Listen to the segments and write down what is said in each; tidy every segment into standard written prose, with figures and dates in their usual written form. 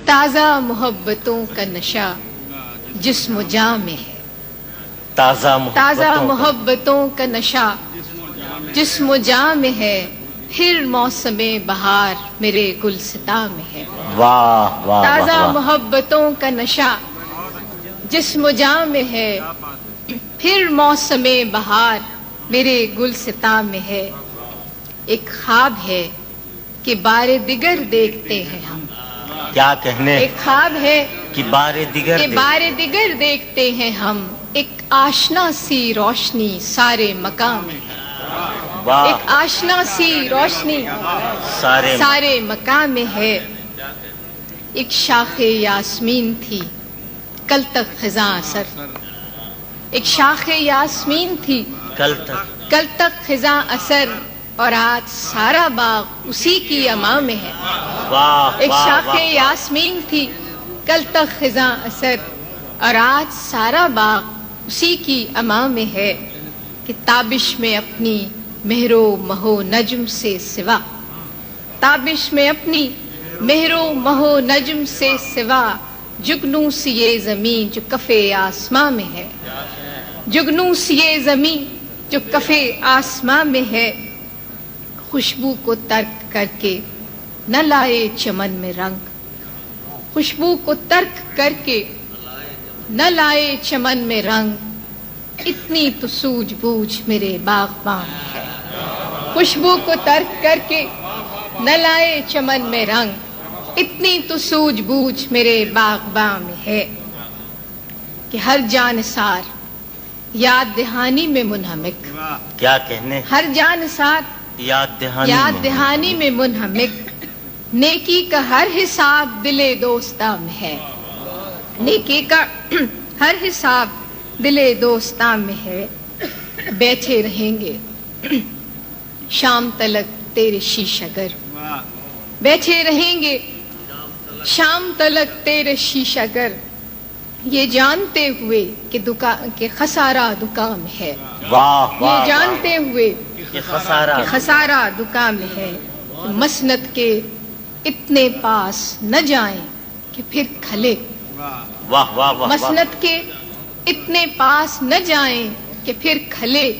تازہ محبتوں کا نشہ جسم و جاں میں ہے، تازہ محبتوں کا نشہ جسم و جاں میں ہے، پھر موسم بہار میرے گلستاں میں ہے۔ واہ واہ تازہ واہ محبتوں کا نشہ جسم و جاں میں ہے، پھر موسم بہار میرے گلستاں میں ہے۔ ایک خواب ہے کہ بار دیگر دیکھتے ہیں ہم، کیا کہنے، ایک خواب ہے کہ بار دیگر کہ بار دیگر دیکھتے ہیں ہم، ایک آشنا سی روشنی سارے مقام میں ہے، واہ ایک آشنا سی روشنی سارے مقام میں ہے۔ ایک شاخ یاسمین تھی کل تک خزاں اثر، ایک شاخ یاسمین تھی کل تک خزاں اثر، اور آج سارا باغ اسی کی اما میں ہے۔ ایک شاخ یاسمین تھی کل تک خزاں اثر، اور آج سارا باغ اسی کی اما میں ہے۔ کہ تابش میں اپنی مہر و مہو نجم سے سوا، تابش میں اپنی مہر و مہو نجم سے سوا، جگنوں سی یہ زمین جو کفے آسماں میں ہے، جگنوں سی یہ زمین جو کفے آسماں میں ہے۔ خوشبو کو ترک کر کے نہ لائے چمن میں رنگ، خوشبو کو ترک کر کے نہ لائے چمن میں رنگ، اتنی تو سوجھ بوجھ میرے باغباں میں ہے۔ خوشبو کو ترک کر کے نہ لائے چمن میں رنگ، اتنی تو سوجھ بوجھ میرے باغباں میں ہے۔ کہ ہر جانثار یاد دہانی میں منہمک، کیا کہنے، ہر جانثار یاد دہانی میں منہمک، نیکی کا ہر حساب دل دوستاں میں ہے، نیکی کا ہر حساب دل دوستاں میں ہے۔ بیٹھے رہیں گے شام تلک تیرے شیشہ گر، بیٹھے رہیں گے شام تلک تیرے شیشہ گر، یہ جانتے ہوئے کہ خسارہ دکان میں ہے، یہ جانتے ہوئے کہ خسارہ دکان میں ہے۔ مسند کے اتنے پاس نہ جائیں کہ پھر کھلے، مسند کے اتنے پاس نہ جائیں کہ پھر کھلے،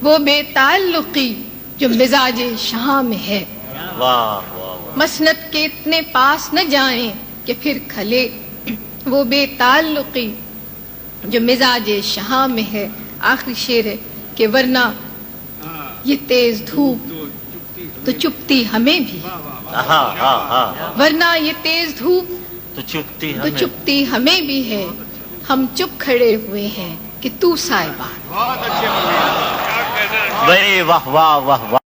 وہ بے تعلقی جو مزاج شاہ میں ہے، مسند کے اتنے پاس نہ جائیں کہ پھر کھلے، وہ بے تعلقی جو مزاج شاہ میں ہے۔ آخری شعر ہے کہ ورنہ یہ تیز دھوپ تو چپتی ہمیں بھی، ورنہ یہ تیز دھوپ تو چپتی ہمیں بھی ہے، ہم چپ کھڑے ہوئے ہیں کہ تو سائبان۔ واہ واہ واہ واہ۔